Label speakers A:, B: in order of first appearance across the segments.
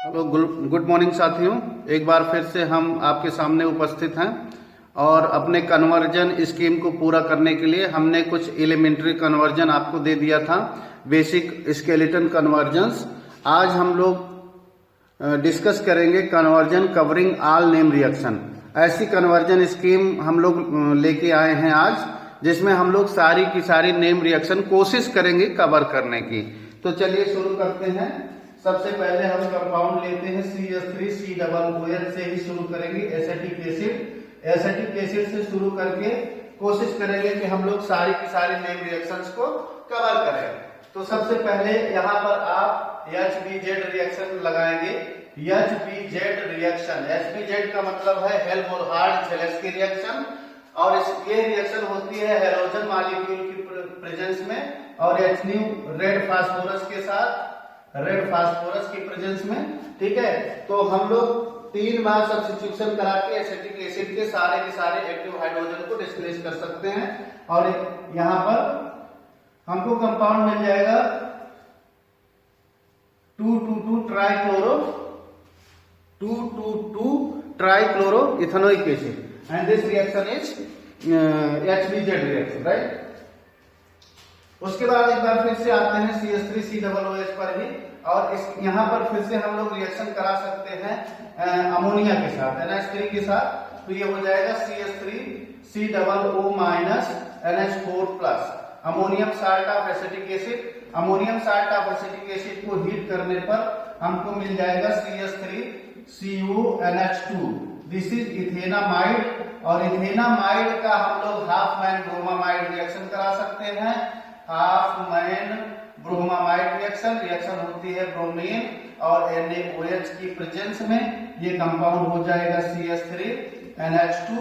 A: Hello, good morning साथियों। एक बार फिर से हम आपके सामने उपस्थित हैं और अपने कन्वर्जन स्कीम को पूरा करने के लिए हमने कुछ एलिमेंट्री कन्वर्जन आपको दे दिया था, बेसिक स्केलेटन कन्वर्जन्स। आज हम लोग डिस्कस करेंगे conversion covering all name reaction. ऐसी कन्वर्जन स्कीम हम लोग लेके आए हैं आज, जिसमें हम लोग सारी की सारी नेम रिएक्शन कोशिश करेंगे कवर करने की। तो चलिए शुरू करते हैं। सबसे पहले हम कंपाउंड लेते हैं CH3COOH से ही शुरू करेंगे। एसिटिक एसिड से शुरू करके कोशिश करेंगे कि हम लोग सारी की सारी नेम रिएक्शंस को कवर करें। तो सबसे पहले यहाँ पर आप HBZ रिएक्शन लगाएंगे। HBZ रिएक्शन, HBZ का मतलब है हेल्महोल्ट्ज-ज़ेलेस्की रिएक्शन, और ये रिएक्शन होती है हेलोजन मॉलिक्यूल की प्रेजेंस में और HNO रेड फास्फोरस के साथ, रेड फास्फोरस की प्रेजेंस में। ठीक है, तो हम लोग 3 बार सब्स्टिट्यूशन करा के एसिटिक एसिड के सारे एक्टिव हाइड्रोजन को डिस्प्लेस कर सकते हैं। और यहां पर हमको कंपाउंड मिल जाएगा 2,2,2 trichloro ethanoic acid, and this reaction is HBZ reaction, right? उसके बाद एक बार फिर से आते हैं CH3COOH पर ही, और इस यहाँ पर फिर से हम लोग रिएक्शन करा सकते हैं अमोनिया के साथ, NH3 के साथ। तो ये हो जाएगा CH3COO NH4+, ammonium salt of acetic acid. Ammonium salt of acetic acid को हीट करने पर हमको मिल जाएगा CH3CONH2। दिस इज इथेनामाइड, और इथेनामाइड का हम लोग हाफ मैन ब्रोमामाइड रिएक्शन करा सकते हैं। हाफ मैन ब्रोमामाइड रिएक्शन होती है ब्रोमीन और NaOH की प्रेजेंस में। ये कंपाउंड हो जाएगा CH3NH2।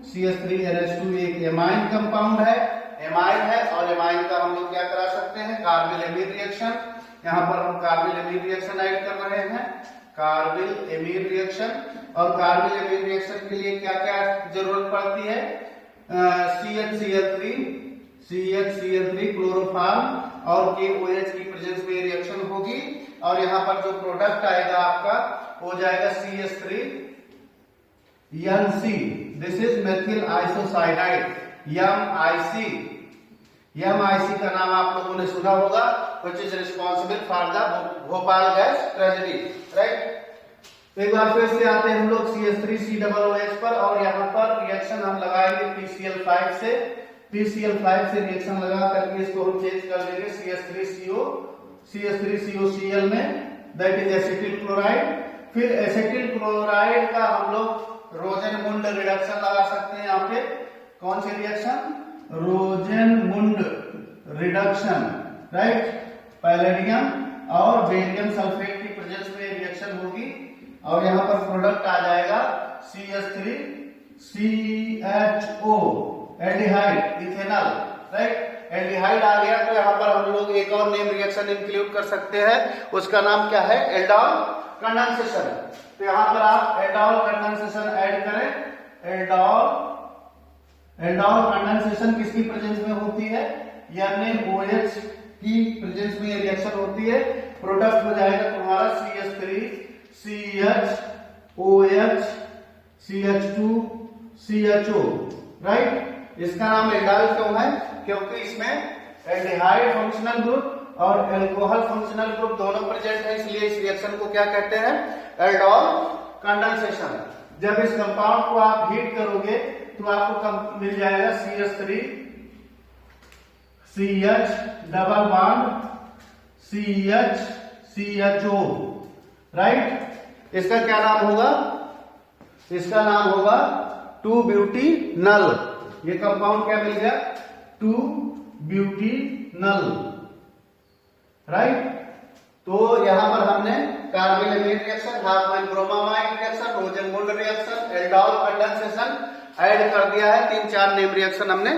A: CH3NH2 एक एमाइन कंपाउंड है, एमाइन है, और एमाइन का हम लोग क्या करा सकते हैं, कार्बिल एमीन रिएक्शन। यहाँ पर हम कार्बिल एमीन रिएक्शन ऐड कर रहे हैं, कार्बिल एमीन रिएक्शन। और कार्बिल एमीन रिएक्शन के लिए क्या क्या जरूरत पड़ती है, CHCl3 क्लोरोफॉर्म और KOH की प्रेजेंस में रिएक्शन होगी। और यहाँ पर जो प्रोडक्ट आएगा आपका हो जाएगा CH3NC। This is methyl isocyanide, MIC का नाम आप लोगों ने सुना होगा, which is responsible for the Bhopal gas tragedy, right. एक बार फिर से आते हैं हम लोग CH3COOH पर, और यहाँ पर रिएक्शन हम लगाएंगे PCl5 से। PCl5 से रिएक्शन लगा करके इसको हम चेंज कर देंगे CH3COCl में, दैट इज एसिटिल क्लोराइड। फिर एसिटिल क्लोराइड का हम लोग रोजेनमुंड रिडक्शन लगा सकते हैं। यहाँ पे कौन सी reaction, Rosenmund reduction, right. Palladium और बेरियम सल्फेट की प्रेजेंस में रिएक्शन होगी, और यहाँ पर प्रोडक्ट आ जाएगा CH3CHO aldehyde ethanol, right. Aldehyde आ गया तो यहाँ पर हम लोग एक और नेम रिएक्शन इंक्लूड कर सकते हैं, उसका नाम क्या है, एल्डोल कंडेंसेशन। तो यहाँ पर आप एल्डोल कंडेंसेशन ऐड करें। एल्डोल कंडेंसेशन किसकी प्रेजेंस में होती है, NaOH की प्रेजेंस में रिएक्शन होती है। प्रोडक्ट हो जाएगा तुम्हारा CH3CHOH CH2CHO, राइट। इसका नाम एल्डोल क्यों है, क्योंकि इसमें एल्डिहाइड फंक्शनल ग्रुप और एल्कोहल फंक्शनल ग्रुप दोनों प्रेजेंट है, इसलिए इस रिएक्शन को क्या कहते हैं, एल्डोल कंडेंसेशन। जब इस कंपाउंड को आप हीट करोगे तो आपको मिल जाएगा CH3CH double bond CHCHO, right. इसका क्या नाम होगा, इसका नाम होगा 2-ब्यूटेनॉल। ये कंपाउंड क्या मिल गया, 2-ब्यूटेनॉल, राइट। तो यहां पर हमने carbylamine reaction, Hofmann bromamide reaction, Rosenmund reaction, aldol condensation add कर दिया है। 3-4 नेम रिएक्शन हमने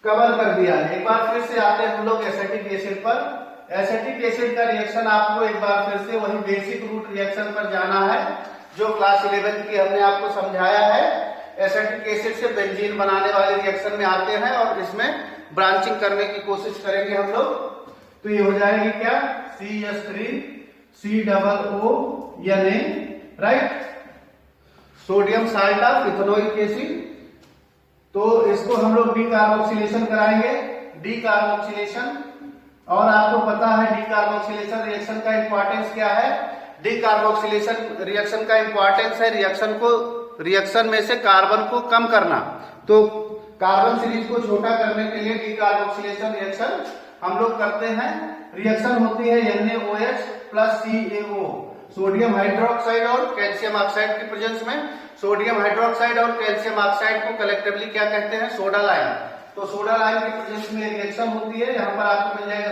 A: कवर कर दिया है। एक बार फिर से आते हैं हम लोग एसिटिक एसिड पर। एसिटिक एसिड का रिएक्शन आपको एक बार फिर से वही बेसिक रूट रिएक्शन पर जाना है, जो क्लास 11 की हमने आपको समझाया है। एसिटिक एसिड से बेंजीन बनाने वाले रिएक्शन में आते हैं, और इसमें ब्रांचिंग करने की कोशिश करेंगे हम लोग। तो ये हो जाएगी क्या, CH3 COO Na, right, sodium salt of ethanoic acid. तो इसको हम लोग डीकार्बोक्सिलेशन कराएंगे, डीकार्बोक्सिलेशन। और आपको पता है डीकार्बोक्सिलेशन रिएक्शन का इंपॉर्टेंस क्या है। डीकार्बोक्सिलेशन रिएक्शन का इंपॉर्टेंस है रिएक्शन में से कार्बन को कम करना। तो कार्बन सीरीज को छोटा करने के लिए डीकार्बोक्सिलेशन रिएक्शन हम लोग करते हैं। रिएक्शन होती है NaOH plus CaO, sodium hydroxide और कैल्शियम ऑक्साइड के प्रेजेंस में। सोडियम हाइड्रोक्साइड और कैल्शियम ऑक्साइड को कलेक्टिवली क्या कहते हैं, सोडा लाइम। तो सोडा लाइम के प्रेजेंस में रिएक्शन होती है। यहाँ पर आपको मिल जाएगा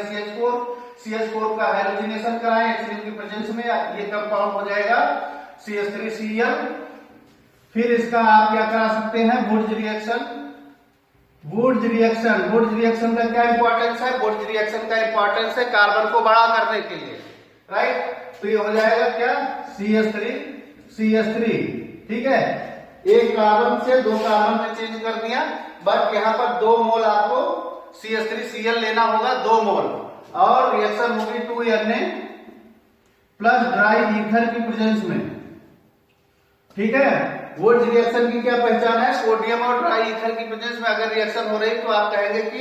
A: CH4 का हाइड्रोजनेशन कराएं HCl के प्रेजेंस में, ये कंपाउंड हो जाएगा CH3Cl। फिर इसका आप क्या करा सकते हैं, वुड्स रिएक्शन। वुड्स रिएक्शन का क्या इंपॉर्टेंस है, वुड्स रिएक्शन का इंपॉर्टेंस है कार्बन को बड़ा करने के लिए, राइट। तो ये हो जाएगा क्या, CH3, ठीक है। एक कार्बन से दो कार्बन में चेंज कर दिया, बट यहाँ पर 2 मोल आपको CH3Cl लेना होगा, 2 मोल। और रिएक्शन होगी 2Na प्लस ड्राई ईथर की प्रेजेंस में, ठीक है। वुड्स रिएक्शन की क्या पहचान है, सोडियम और ड्राई ईथर की प्रेजेंस में अगर रिएक्शन हो रही तो आप कहेंगे कि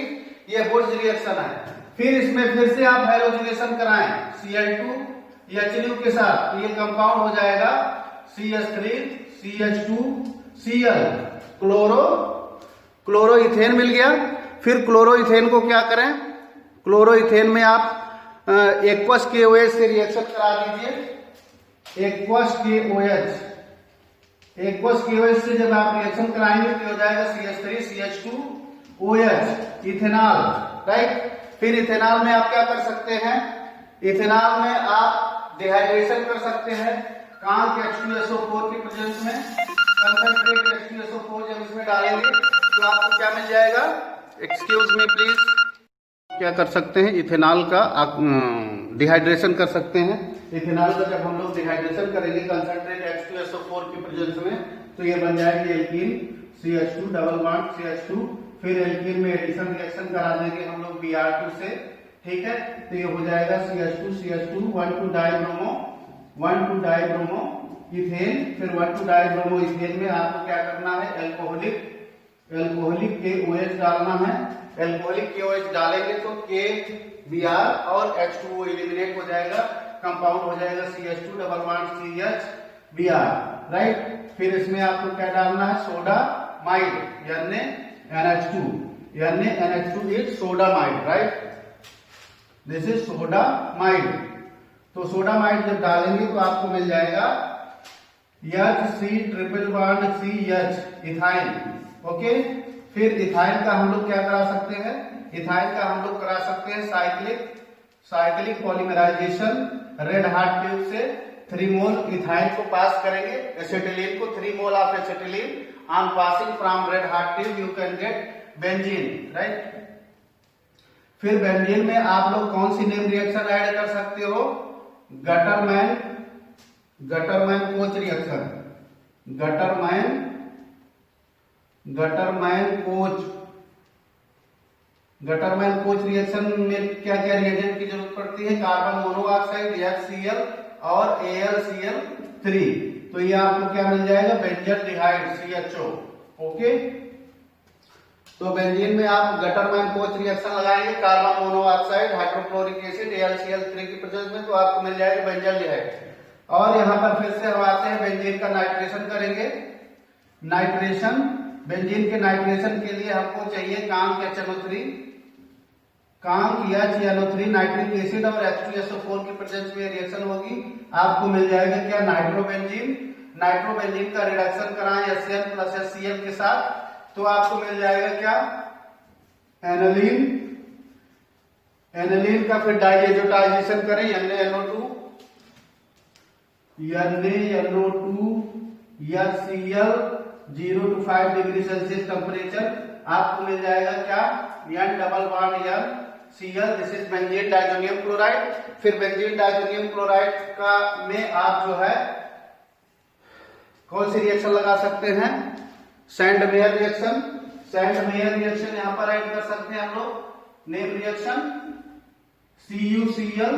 A: ये वुड्स रिएक्शन है। फिर इसमें फिर से आप हाइड्रोजनेशन कराएं Cl2 HCl के साथ, तो ये कंपाउंड हो जाएगा CH3CH2Cl, क्लोरोइथेन मिल गया। फिर क्लोरोइथेन को क्या करें, क्लोरोइथेन में आप एक्वस KOH से रिएक्शन करा दीजिए। एक्वस KOH से जब आप रिएक्शन कराएंगे तो हो जाएगा CH3CH2OH, इथेनॉल, राइट। फिर इथेनॉल में आप क्या कर सकते हैं, इथेनॉल में आप डिहाइड्रेशन कर सकते हैं कांक H2SO4 के प्रेजेंस में। कंसंट्रेट H2SO4 जब इसमें डालेंगे तो आपको क्या मिल जाएगा, एक्सक्यूज मी प्लीज, क्या कर सकते हैं, इथेनॉल का डिहाइड्रेशन कर सकते हैं। इथेनॉल का जब हम लोग डिहाइड्रेशन करेंगे कंसंट्रेट H2SO4 के प्रेजेंस में, तो ये बन जाएगी alkene CH2 double bond CH2। फिर एल्कीन में एडिशन रिएक्शन करा देंगे हम लोग Br2 से, ठीक है। तो ये हो जाएगा CH2 1 to डाइब्रोमो इथेन। फिर 1 to डाइब्रोमो इथेन में आपको क्या करना है, एल्कोहलिक KOH डालना है। एल्कोहलिक KOH डालेंगे तो KBr और H2O एलिमिनेट हो जाएगा, कंपाउंड हो जाएगा CH2 double bond CHBr, right. फिर इसमें आपको क्या डालना है, sodamide NaNH2 is sodamide, right, this is sodamide. तो सोडामाइड जब डालेंगे तो आपको मिल जाएगा HC triple bond CH, ethyne, okay. फिर इथाइन का हम लोग क्या करा सकते हैं, इथाइन का हम लोग करा सकते हैं cyclic polymerization. Red hot tube से 3 मोल इथाइन को पास करेंगे, एसिटिलीन को 3 mole of acetylene on passing from red hot tube you can get benzene, right. फिर बेंजीन में आप लोग कौन सी नेम रिएक्शन ऐड कर सकते हो, Gattermann coach reaction, Gattermann coach reaction में क्या क्या रिएजेंट की जरूरत पड़ती है, कार्बन मोनोऑक्साइड HCl और AlCl3। तो ये आपको क्या मिल जाएगा, बेंजल्डिहाइड CHO, ओके। तो बेंजीन में आप गटरमैन कोच रिएक्शन लगाएंगे carbon monoxide hydrochloric acid AlCl3 की प्रेजेंस में, तो आपको मिल जाएगा बेंजल्डिहाइड। और यहाँ पर फिर से हम आते हैं, बेंजीन का नाइट्रेशन करेंगे। नाइट्रेशन, बेंजीन के नाइट्रेशन के लिए हमको चाहिए कांक HNO3 नाइट्रिक एसिड और H2SO4 की प्रेजेंस में रिएक्शन होगी, आपको मिल जाएगा क्या, नाइट्रोबेंजीन का रिडक्शन कराएं HCl प्लस HCl के साथ, तो आपको मिल जाएगा क्या, एनालीन का फिर डाइएजोटाइजेशन करें NaNO2 HCl 0 to 5 degree Celsius temperature, आपको मिल जाएगा क्या, N double bond Cl, this is benzene diazonium chloride. फिर बेंजीन डाइजोनियम क्लोराइड का में आप जो है कौन सी रिएक्शन लगा सकते हैं, सैंडमेयर रिएक्शन यहाँ पर ऐड कर सकते हैं हम लोग, नेम रिएक्शन CuCl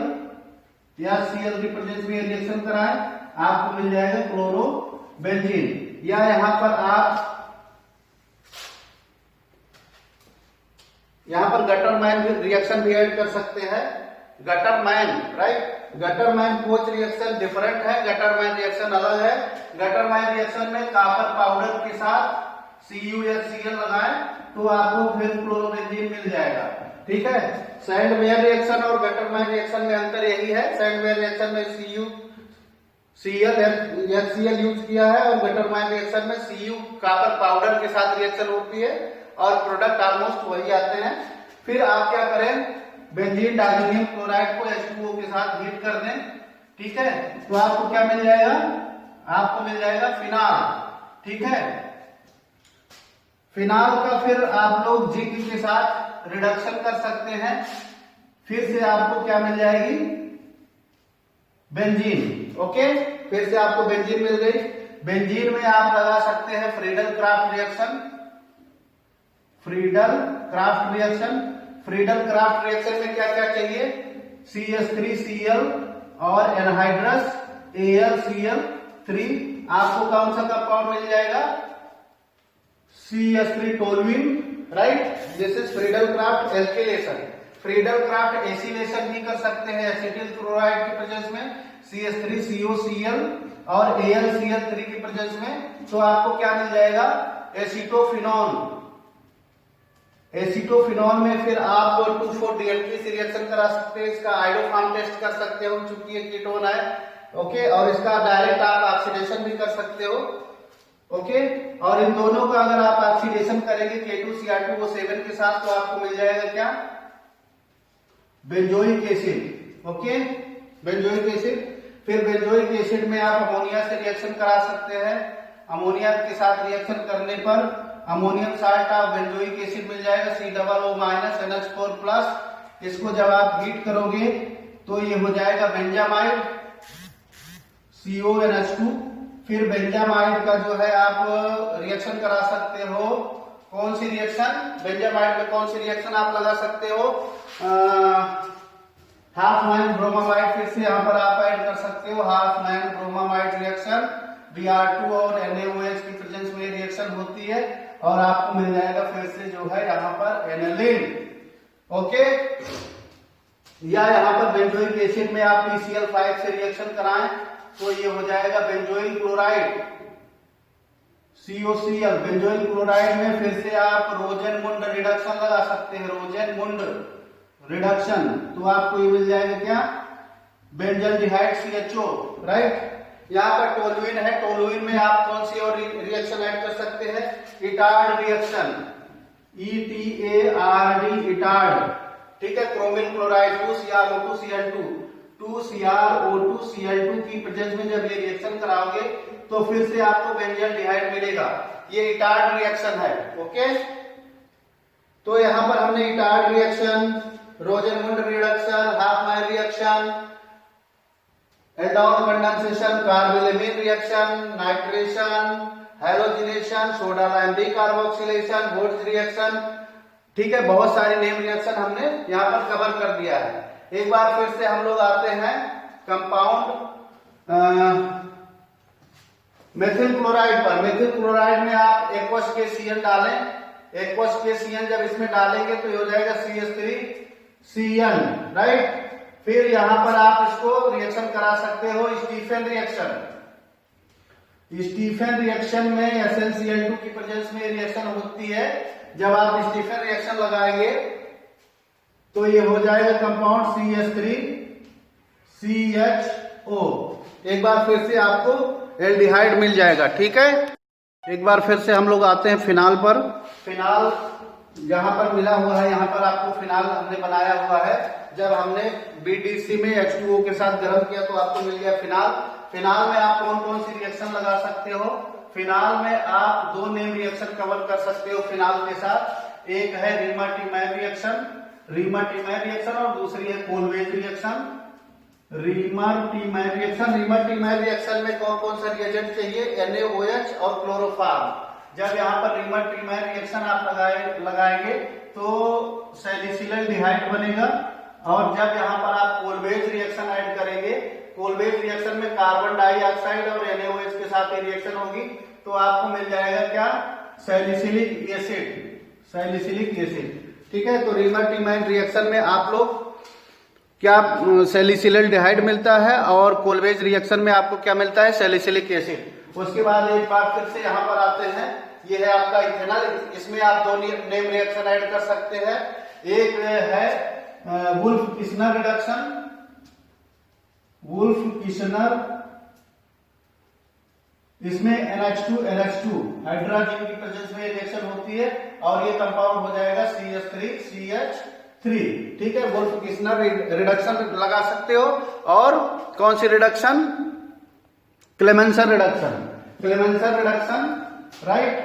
A: या Cl की प्रेजेंस में रिएक्शन कराएं, आपको मिल जाएगा क्लोरोबेंजीन। या यहाँ पर गटरमैन रिएक्शन भी ऐड कर सकते हैं। Gattermann, right, Gattermann coach reaction different है, गटरमैन रिएक्शन अलग है। गटरमैन रिएक्शन में कॉपर पाउडर के साथ CuHCl लगाएं तो आपको फिर क्लोरोबेंजीन मिल जाएगा, ठीक है। सैंडमेयर रिएक्शन और गटरमैन रिएक्शन में अंतर यही है, सैंडमेयर रिएक्शन में CuHCl यूज किया है और गटरमैन रिएक्शन में Cu कॉपर पाउडर के साथ रिएक्शन होती है और प्रोडक्ट ऑलमोस्ट वही आते हैं। फिर आप क्या करें, बेंजीन डाइजीनियम क्लोराइड को H2O के साथ हीट कर दें, ठीक है, तो आपको क्या मिल जाएगा, आपको मिल जाएगा फिनाल, ठीक है। फिनाल का फिर आप लोग जिंक के साथ रिडक्शन कर सकते हैं, फिर से आपको क्या मिल जाएगी, बेंजीन, ओके। फिर से आपको बेंजीन मिल गई। बेंजीन में आप लगा सकते हैं Friedel craft reaction. Friedel craft reaction में क्या क्या चाहिए, CH3Cl और एनहाइड्रस AlCl3। आपको कौन सा कंपाउंड मिल जाएगा, CH3 toluene, right. This is Friedel Crafts alkylation. Friedel Crafts acylation भी कर सकते हैं एसिटिल क्लोराइड के प्रेजेंस में, CH3COCl और AlCl3 के प्रेजेंस में, तो आपको क्या मिल जाएगा, एसिटोफिनॉन। एसिटोफिनॉल में फिर आप 2,4-DNP से रिएक्शन करा सकते हैं, इसका आइडोफार्म टेस्ट कर सकते हो चूंकि ये कीटोन है, ओके। और इसका डायरेक्ट आप ऑक्सीडेशन भी कर सकते हो, ओके। और इन दोनों का अगर आप ऑक्सीडेशन करेंगे K2Cr2O7 के साथ तो आपको मिल जाएगा क्या, benzoic acid, okay, benzoic acid. फिर बेंजोइक एसिड में आप अमोनिया से रिएक्शन करा सकते हैं। अमोनिया के साथ रिएक्शन करने पर ammonium salt of benzoic acid मिल जाएगा COO- NH4+। इसको जब आप हीट करोगे तो ये हो जाएगा बेंजामाइड CONH2। फिर बेंजामाइड का जो है आप रिएक्शन करा सकते हो, कौन सी रिएक्शन, बेंजामाइड में कौन सी रिएक्शन आप लगा सकते हो, हाफ मैन ब्रोमामाइड। फिर से यहाँ पर आप ऐड कर सकते हो half man bromamide reaction, Br2 और NaOH की प्रेजेंस में रिएक्शन होती है और आपको मिल जाएगा फिर से जो है यहाँ पर एनालिन, ओके। या यहाँ पर बेंजोइक एसिड में आप PCl5 से रिएक्शन कराएं तो ये हो जाएगा benzoyl chloride COCl। Benzoyl chloride में फिर से आप रोजेनमुंड रिडक्शन लगा सकते हैं, रोजेनमुंड रिडक्शन, तो आपको ये मिल जाएगा क्या, बेंजल्डिहाइड CHO, राइट। यहाँ पर टोलुइन है, टोलुइन में आप कौन सी और रिएक्शन ऐड कर सकते हैं, इटार्ड रिएक्शन, ETARD, इटार्ड, ठीक है। क्रोमिल क्लोराइड 2CrO2Cl2 की प्रेजेंस में जब ये रिएक्शन कराओगे तो फिर से आपको बेंजल्डिहाइड मिलेगा, ये इटार्ड रिएक्शन है, ओके। तो यहाँ पर हमने Etard reaction, Rosenmund reduction, Hofmann reaction, aldol condensation, carbylamine reaction, nitration, halogenation, soda lime decarboxylation, Wurtz reaction, ठीक है, बहुत सारी नेम रिएक्शन हमने यहाँ पर कवर कर दिया है। एक बार फिर से हम लोग आते हैं कंपाउंड मेथिल क्लोराइड पर। मेथिल क्लोराइड में आप एक्वस KCl डालें, एक्वस KCl जब इसमें डालेंगे तो ये हो जाएगा CH3Cl, राइट। फिर यहां पर आप इसको रिएक्शन करा सकते हो स्टीफन रिएक्शन। स्टीफन रिएक्शन में SnCl2 की प्रेजेंस में रिएक्शन होती है। जब आप स्टीफन रिएक्शन लगाएंगे तो ये हो जाएगा कंपाउंड CH3CHO। एक बार फिर से आपको एल्डिहाइड मिल जाएगा, ठीक है। एक बार फिर से हम लोग आते हैं फिनाल पर। फिनाल जहां पर मिला हुआ है, यहाँ पर आपको फिनाल हमने बनाया हुआ है। जब हमने BDC में H2O के साथ गर्म किया तो आपको मिल गया फिनाल। फिनाल में आप कौन कौन सी रिएक्शन लगा सकते हो, फिनाल में आप दो नेम रिएक्शन कवर कर सकते हो फिनाल के साथ। एक है रीमा-टी-मैन रिएक्शन और दूसरी है कोलवेज रिएक्शन। रीमा-टी-मैन रिएक्शन में कौन कौन सा रिएजेंट चाहिए, NaOH और क्लोरोफॉर्म। जब यहाँ पर रीमा-टी-मैन रिएक्शन आप लगाएंगे तो सैलिसिलडिहाइड बनेगा और जब यहाँ पर आप कोलवेज रिएक्शन ऐड करेंगे कोलवेज रिएक्शन में कार्बन डाइऑक्साइड और NaOH के साथ ये रिएक्शन होगी तो आपको मिल जाएगा क्या, सैलिसिलिक एसिड। ठीक है, तो रीमर-टीमाइन रिएक्शन में आप लोग क्या सैलिसिलिक डिहाइड मिलता है और कोलवेज रिएक्शन में आपको क्या मिलता है, सैलिसिलिक एसिड। उसके बाद एक बार फिर से यहाँ पर आते हैं, ये है आपका इथेनॉल। इसमें आप दो नेम रिएक्शन ऐड कर सकते हैं। एक है वुल्फ-किस्नर रिडक्शन, इसमें NH2 हाइड्रोजन की प्रेजेंस में रिएक्शन होती है और ये कंपाउंड हो जाएगा CH3। ठीक है, वुल्फ-किस्नर रिडक्शन लगा सकते हो। और कौन सी reduction, Clemmensen reduction, right.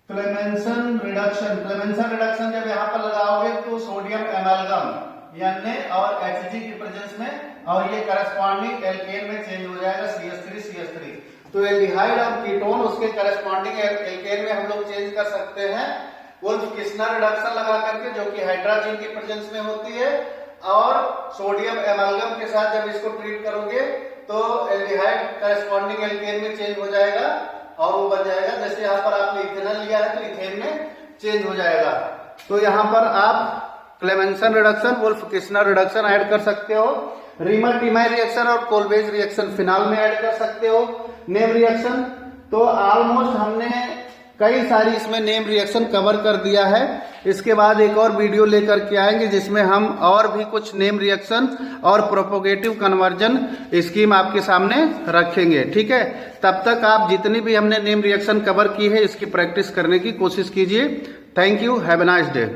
A: Clemmensen reduction जब यहाँ पर लगाओगे तो सोडियम एमालगम Na और Hg की प्रेजेंस में, और ये करस्पॉन्डिंग एल्केन में चेंज हो जाएगा CH3। तो एल्डिहाइड और कीटोन उसके करस्पॉन्डिंग एल्केन में हम लोग चेंज कर सकते हैं वुल्फ-किस्नर रिडक्शन लगा करके, जो कि हाइड्रोजन की प्रेजेंस में होती है। और सोडियम एमालगम के साथ जब इसको ट्रीट करोगे तो एल्डिहाइड करस्पॉन्डिंग एल्केन में चेंज हो जाएगा और वो बन जाएगा, जैसे यहाँ पर आपने इथेनॉल लिया है तो इथेन में चेंज हो जाएगा। तो यहाँ पर आप क्लेमेंसन रिडक्शन, वुल्फ-किस्नर रिडक्शन ऐड कर सकते हो। रीमर-टीमाइन रिएक्शन और कोलवेज रिएक्शन फिनाल में ऐड कर सकते हो। नेम रिएक्शन तो ऑलमोस्ट हमने कई सारी इसमें नेम रिएक्शन कवर कर दिया है। इसके बाद एक और वीडियो लेकर के आएंगे जिसमें हम और भी कुछ नेम रिएक्शन और प्रोपोगेटिव कन्वर्जन स्कीम आपके सामने रखेंगे। ठीक है, तब तक आप जितनी भी हमने नेम रिएक्शन कवर की है इसकी प्रैक्टिस करने की कोशिश कीजिए। Thank you, have a nice day.